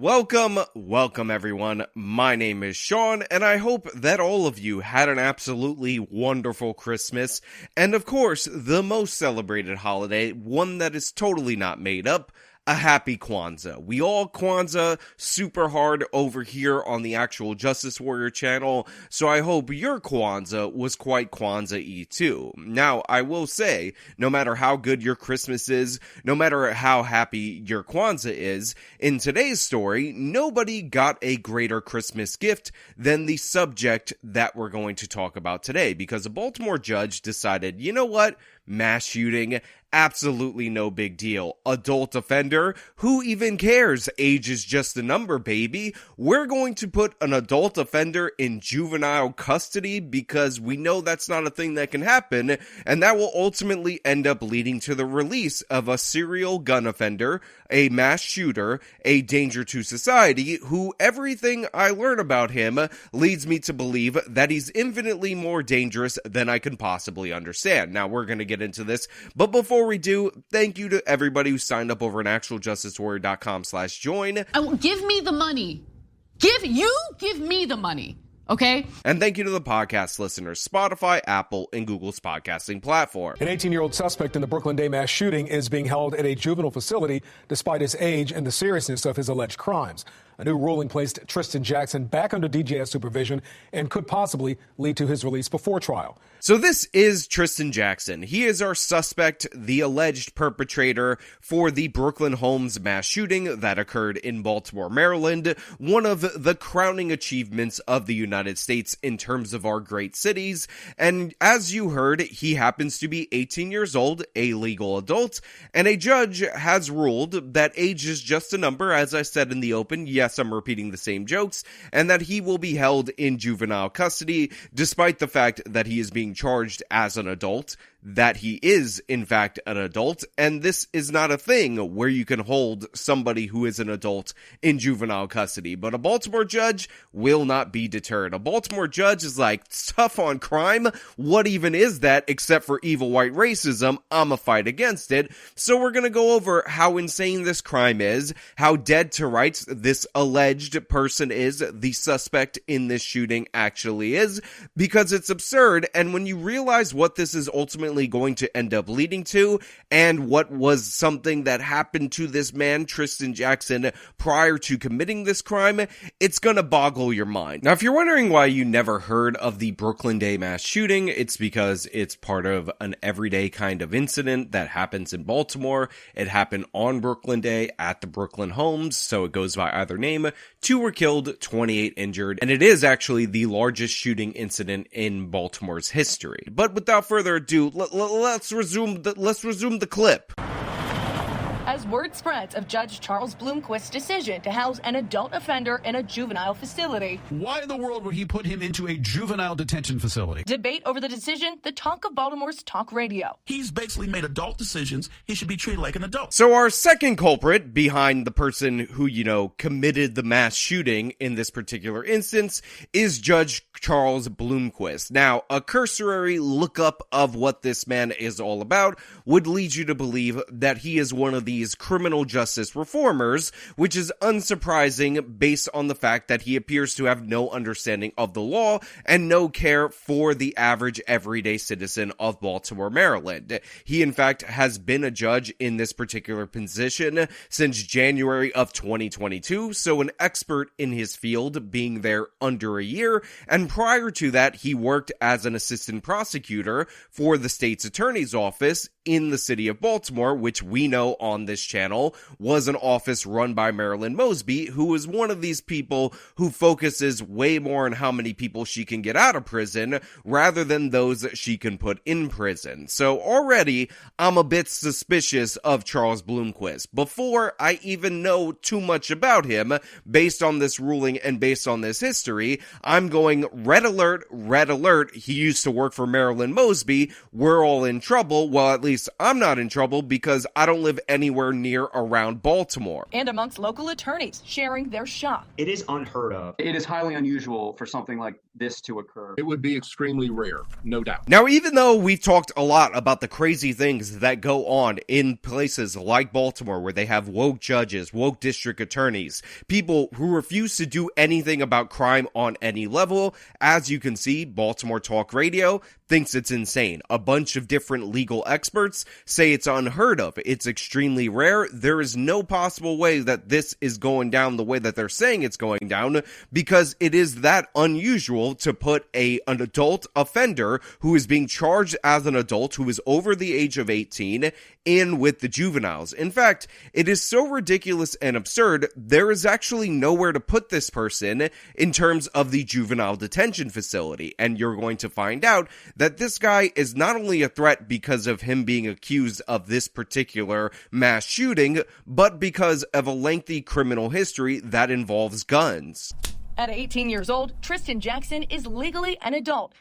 Welcome everyone. My name is Sean, and I hope that all of you had an absolutely wonderful Christmas, and of course, the most celebrated holiday, one that is totally not made up, a happy Kwanzaa. We all Kwanzaa super hard over here on the actual Justice Warrior channel, so I hope your Kwanzaa was quite Kwanzaa-y too. Now, I will say, no matter how good your Christmas is, no matter how happy your Kwanzaa is, in today's story, nobody got a greater Christmas gift than the subject that we're going to talk about today, because a Baltimore judge decided, you know what? Mass shooting, absolutely no big deal. Adult offender, who even cares? Age is just a number, baby. We're going to put an adult offender in juvenile custody because we know that's not a thing that can happen, and that will ultimately end up leading to the release of a serial gun offender, a mass shooter, a danger to society, who everything I learn about him leads me to believe that he's infinitely more dangerous than I can possibly understand. Now, we're going to get into this, but before we do, thank you to everybody who signed up over at actualjusticewarrior.com/join. Give me the money. Give me the money. Okay? And thank you to the podcast listeners, Spotify, Apple, and Google's podcasting platform. An 18-year-old suspect in the Brooklyn Day mass shooting is being held at a juvenile facility despite his age and the seriousness of his alleged crimes. A new ruling placed Tristan Jackson back under DJS supervision and could possibly lead to his release before trial. So this is Tristan Jackson. He is our suspect, the alleged perpetrator for the Brooklyn Homes mass shooting that occurred in Baltimore, Maryland, one of the crowning achievements of the United States in terms of our great cities. And as you heard, he happens to be 18 years old, a legal adult, and a judge has ruled that age is just a number, as I said in the open. Yes, I'm repeating the same jokes, and that he will be held in juvenile custody, despite the fact that he is being charged as an adult, that he is, in fact, an adult, and this is not a thing where you can hold somebody who is an adult in juvenile custody. But a Baltimore judge will not be deterred. A Baltimore judge is like, tough on crime? What even is that except for evil white racism? I'ma fight against it. So we're gonna go over how insane this crime is, how dead to rights this alleged person is, the suspect in this shooting actually is, because it's absurd, and when you realize what this is ultimately going to end up leading to, and what was something that happened to this man, Tristan Jackson, prior to committing this crime, it's gonna boggle your mind. Now, if you're wondering why you never heard of the Brooklyn Day mass shooting, it's because it's part of an everyday kind of incident that happens in Baltimore. It happened on Brooklyn Day at the Brooklyn Homes, so it goes by either name. 2 were killed, 28 injured, and it is actually the largest shooting incident in Baltimore's history. But without further ado, let's resume the clip. As word spreads of Judge Charles Bloomquist's decision to house an adult offender in a juvenile facility. Why in the world would he put him into a juvenile detention facility? Debate over the decision, the talk of Baltimore's talk radio. He's basically made adult decisions. He should be treated like an adult. So our second culprit behind the person who, committed the mass shooting in this particular instance is Judge Charles Bloomquist. Now, a cursory lookup of what this man is all about would lead you to believe that he is one of these criminal justice reformers, which is unsurprising based on the fact that he appears to have no understanding of the law and no care for the average everyday citizen of Baltimore, Maryland. He, in fact, has been a judge in this particular position since January of 2022, so an expert in his field, being there under a year, and prior to that, he worked as an assistant prosecutor for the state's attorney's office in the city of Baltimore, which we know on this channel was an office run by Marilyn Mosby, who is one of these people who focuses way more on how many people she can get out of prison rather than those that she can put in prison. So already, I'm a bit suspicious of Charles Bloomquist. Before I even know too much about him, based on this ruling and based on this history, I'm going, red alert, he used to work for Marilyn Mosby, we're all in trouble, well, at least police, I'm not in trouble because I don't live anywhere near around Baltimore. And amongst local attorneys sharing their shock. It is unheard of. It is highly unusual for something like this to occur. It would be extremely rare, no doubt. Now, even though we've talked a lot about the crazy things that go on in places like Baltimore, where they have woke judges, woke district attorneys, people who refuse to do anything about crime on any level, as you can see, Baltimore Talk Radio thinks it's insane. A bunch of different legal experts say it's unheard of. It's extremely rare. There is no possible way that this is going down the way that they're saying it's going down, because it is that unusual to put an adult offender who is being charged as an adult, who is over the age of 18, in with the juveniles. In fact, it is so ridiculous and absurd, there is actually nowhere to put this person in terms of the juvenile detention facility. And you're going to find out that this guy is not only a threat because of him being accused of this particular mass shooting, but because of a lengthy criminal history that involves guns. At 18 years old, Tristan Jackson is legally an adult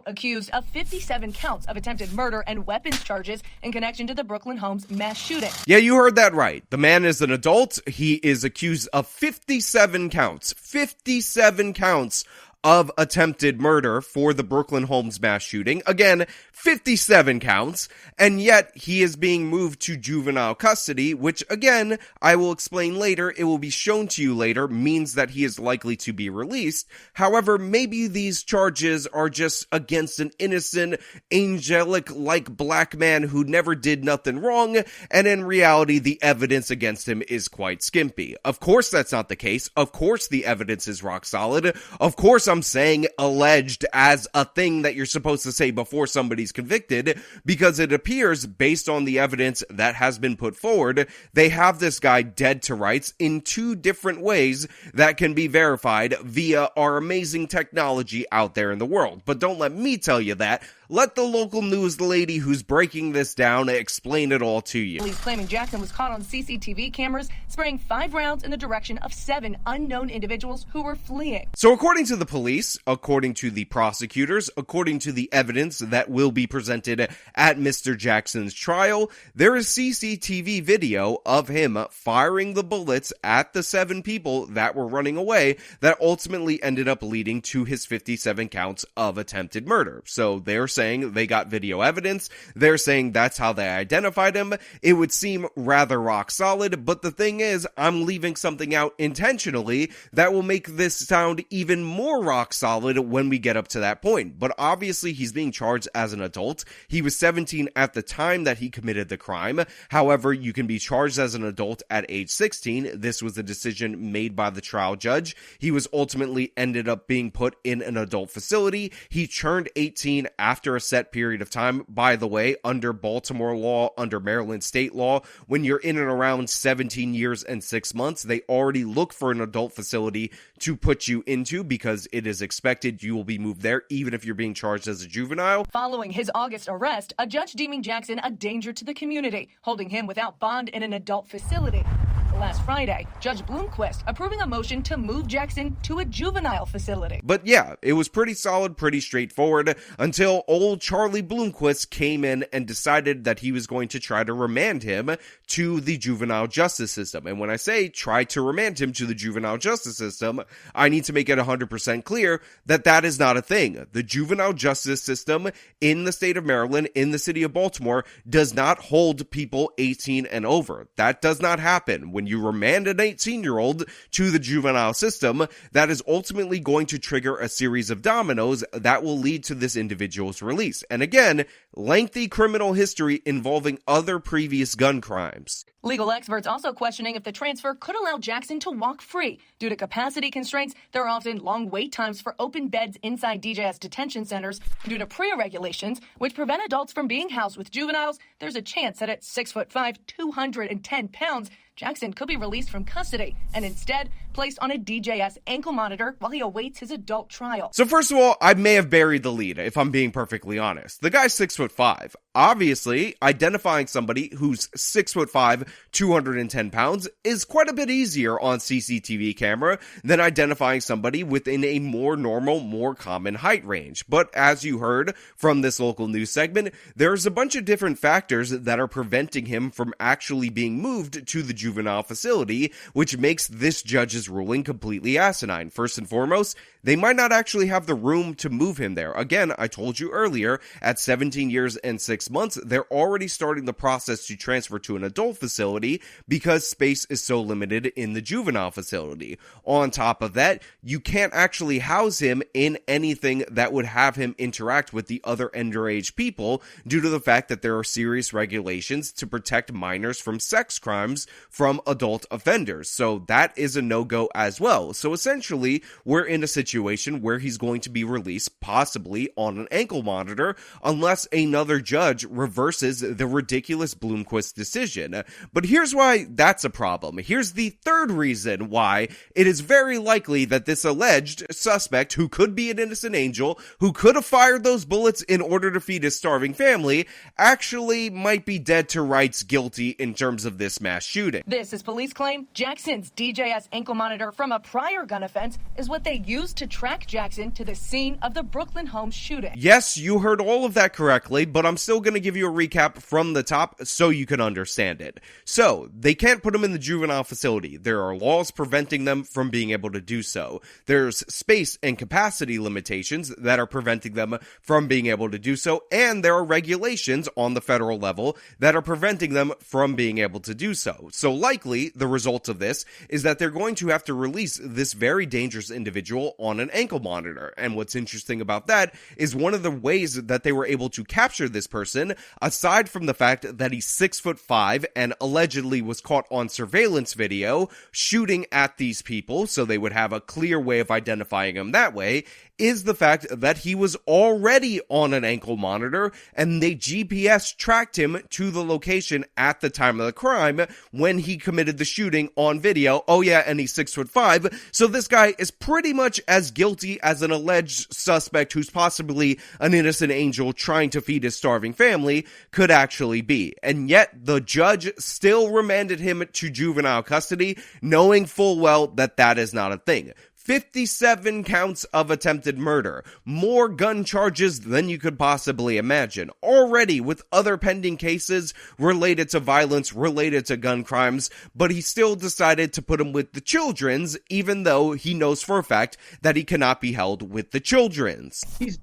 accused of 57 counts of attempted murder and weapons charges in connection to the Brooklyn Homes mass shooting. Yeah, you heard that right. The man is an adult. He is accused of 57 counts. 57 counts of attempted murder for the Brooklyn Homes mass shooting. Again, 57 counts, and yet he is being moved to juvenile custody, which again, I will explain later, it will be shown to you later, means that he is likely to be released. However, maybe these charges are just against an innocent, angelic-like black man who never did nothing wrong, and in reality, the evidence against him is quite skimpy. Of course that's not the case. Of course the evidence is rock solid. Of course I'm saying alleged as a thing that you're supposed to say before somebody's convicted, because it appears, based on the evidence that has been put forward, they have this guy dead to rights in two different ways that can be verified via our amazing technology out there in the world. But don't let me tell you that. Let the local news lady who's breaking this down explain it all to you. Police claiming Jackson was caught on CCTV cameras spraying 5 rounds in the direction of 7 unknown individuals who were fleeing. So according to the police, according to the prosecutors, according to the evidence that will be presented at Mr. Jackson's trial, there is CCTV video of him firing the bullets at the 7 people that were running away that ultimately ended up leading to his 57 counts of attempted murder. So they're saying they got video evidence. They're saying that's how they identified him. It would seem rather rock solid, but the thing is, I'm leaving something out intentionally that will make this sound even more rock solid when we get up to that point. But obviously, he's being charged as an adult. He was 17 at the time that he committed the crime. However, you can be charged as an adult at age 16. This was a decision made by the trial judge. He was ultimately ended up being put in an adult facility. He turned 18 after a set period of time. By the way, under Baltimore law, under Maryland state law, when you're in and around 17 years and 6 months, they already look for an adult facility to put you into because it is expected you will be moved there even if you're being charged as a juvenile. Following his August arrest, a judge deeming Jackson a danger to the community, holding him without bond in an adult facility. Last Friday, Judge Bloomquist approving a motion to move Jackson to a juvenile facility. But yeah, it was pretty solid, pretty straightforward, until old Charlie Bloomquist came in and decided that he was going to try to remand him to the juvenile justice system. And when I say try to remand him to the juvenile justice system, I need to make it 100% clear that that is not a thing. The juvenile justice system in the state of Maryland, in the city of Baltimore, does not hold people 18 and over. That does not happen. When you remand an 18-year-old to the juvenile system, that is ultimately going to trigger a series of dominoes that will lead to this individual's release. And again, lengthy criminal history involving other previous gun crimes. Legal experts also questioning if the transfer could allow Jackson to walk free. Due to capacity constraints, there are often long wait times for open beds inside DJS detention centers. Due to PREA regulations, which prevent adults from being housed with juveniles, there's a chance that at 6'5", 210 pounds, Jackson could be released from custody and instead placed on a DJS ankle monitor while he awaits his adult trial. So first of all, I may have buried the lead, if I'm being perfectly honest. The guy's 6'5". Obviously, identifying somebody who's 6'5", 210 pounds is quite a bit easier on CCTV camera than identifying somebody within a more normal, more common height range. But as you heard from this local news segment, there's a bunch of different factors that are preventing him from actually being moved to the juvenile facility, which makes this judge's ruling completely asinine. First and foremost, they might not actually have the room to move him there. Again, I told you earlier, at 17 years and 6 months, they're already starting the process to transfer to an adult facility because space is so limited in the juvenile facility. On top of that, you can't actually house him in anything that would have him interact with the other underage people due to the fact that there are serious regulations to protect minors from sex crimes from adult offenders. So that is a no-go as well. So essentially, we're in a situation where he's going to be released possibly on an ankle monitor unless another judge reverses the ridiculous Bloomquist decision. But here's why that's a problem. Here's the third reason why it is very likely that this alleged suspect, who could be an innocent angel, who could have fired those bullets in order to feed his starving family, actually might be dead to rights guilty in terms of this mass shooting. This is police claim Jackson's DJS ankle monitor from a prior gun offense is what they used to track Jackson to the scene of the Brooklyn Homes shooting. Yes, you heard all of that correctly, but I'm still going to give you a recap from the top so you can understand it. So, they can't put him in the juvenile facility. There are laws preventing them from being able to do so. There's space and capacity limitations that are preventing them from being able to do so, and there are regulations on the federal level that are preventing them from being able to do so. So likely, the result of this is that they're going to have to release this very dangerous individual on an ankle monitor. And what's interesting about that is one of the ways that they were able to capture this person, aside from the fact that he's 6'5" and allegedly was caught on surveillance video shooting at these people, so they would have a clear way of identifying him that way, is the fact that he was already on an ankle monitor and they GPS tracked him to the location at the time of the crime when he committed the shooting on video. Oh yeah, and he's 6'5", so this guy is pretty much as guilty as an alleged suspect who's possibly an innocent angel trying to feed his starving family could actually be. And yet the judge still remanded him to juvenile custody, knowing full well that that is not a thing. 57 counts of attempted murder, more gun charges than you could possibly imagine, already with other pending cases related to violence, related to gun crimes, but he still decided to put him with the children's, even though he knows for a fact that he cannot be held with the children's. He's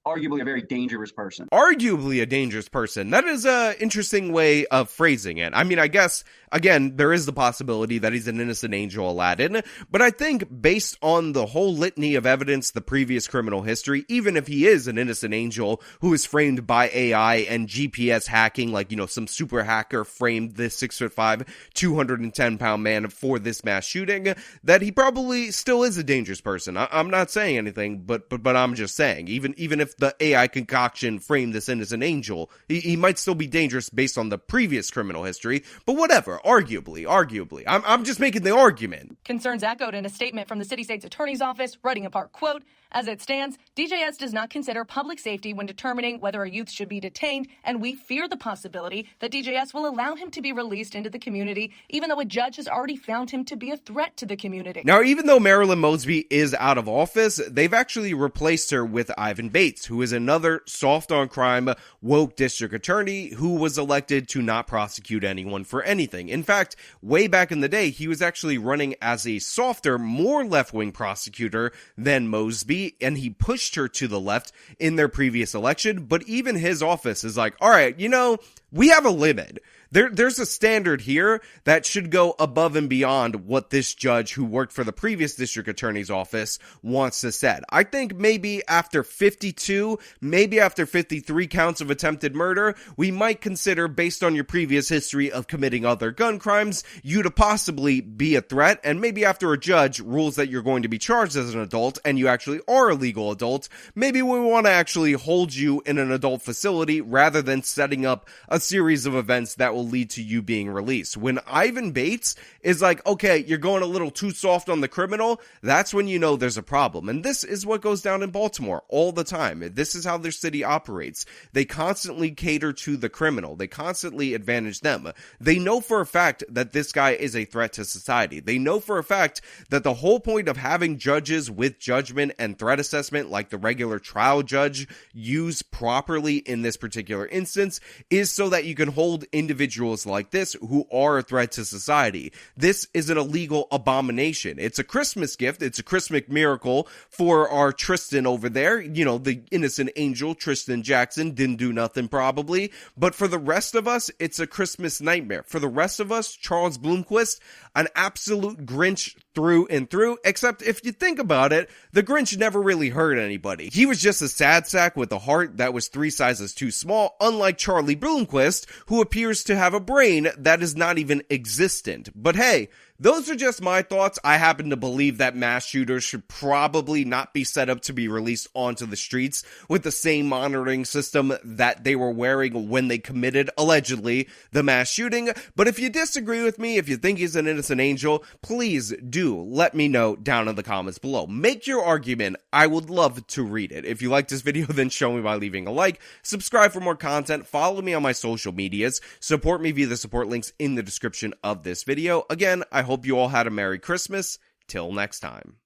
arguably a very dangerous person. Arguably a dangerous person. That is an interesting way of phrasing it. I mean, I guess, again, there is the possibility that he's an innocent angel Aladdin, but I think based on the whole litany of evidence, the previous criminal history, even if he is an innocent angel who is framed by AI and GPS hacking, like, you know, some super hacker framed this 6'5", 210-pound man for this mass shooting, that he probably still is a dangerous person. I'm not saying anything, but I'm just saying, even if the AI concoction framed this innocent angel, he might still be dangerous based on the previous criminal history, but whatever, arguably. I'm just making the argument. Concerns echoed in a statement from the city state's attorney's office, writing a part, quote, "As it stands, DJS does not consider public safety when determining whether a youth should be detained, and we fear the possibility that DJS will allow him to be released into the community, even though a judge has already found him to be a threat to the community." Now, even though Marilyn Mosby is out of office, they've actually replaced her with Ivan Bates, who is another soft-on-crime, woke district attorney who was elected to not prosecute anyone for anything. In fact, way back in the day, he was actually running as a softer, more left-wing prosecutor than Mosby, and he pushed her to the left in their previous election, but even his office is like, all right, you know, we have a limit. There's a standard here that should go above and beyond what this judge who worked for the previous district attorney's office wants to set. I think maybe after 52, maybe after 53 counts of attempted murder, we might consider, based on your previous history of committing other gun crimes, you to possibly be a threat, and maybe after a judge rules that you're going to be charged as an adult and you actually are a legal adult, maybe we want to actually hold you in an adult facility rather than setting up a series of events that will will lead to you being released. When Ivan Bates is like, okay, you're going a little too soft on the criminal, that's when you know there's a problem. And this is what goes down in Baltimore all the time. This is how their city operates. They constantly cater to the criminal. They constantly advantage them. They know for a fact that this guy is a threat to society. They know for a fact that the whole point of having judges with judgment and threat assessment, like the regular trial judge, use properly in this particular instance is so that you can hold individuals like this who are a threat to society. This is an illegal abomination. It's a Christmas gift. It's a Christmas miracle for our Tristan over there. You know, the innocent angel, Tristan Jackson, didn't do nothing probably. But for the rest of us, it's a Christmas nightmare. For the rest of us, Charles Bloomquist, an absolute Grinch through and through, except if you think about it, the Grinch never really hurt anybody. He was just a sad sack with a heart that was 3 sizes too small, unlike Charlie Bloomquist, who appears to have a brain that is not even existent. But hey, those are just my thoughts. I happen to believe that mass shooters should probably not be set up to be released onto the streets with the same monitoring system that they were wearing when they committed, allegedly, the mass shooting. But if you disagree with me, if you think he's an innocent angel, please do let me know down in the comments below. Make your argument. I would love to read it. If you liked this video, then show me by leaving a like, subscribe for more content, follow me on my social medias, support me via the support links in the description of this video. Again, I hope you all had a Merry Christmas. Till next time.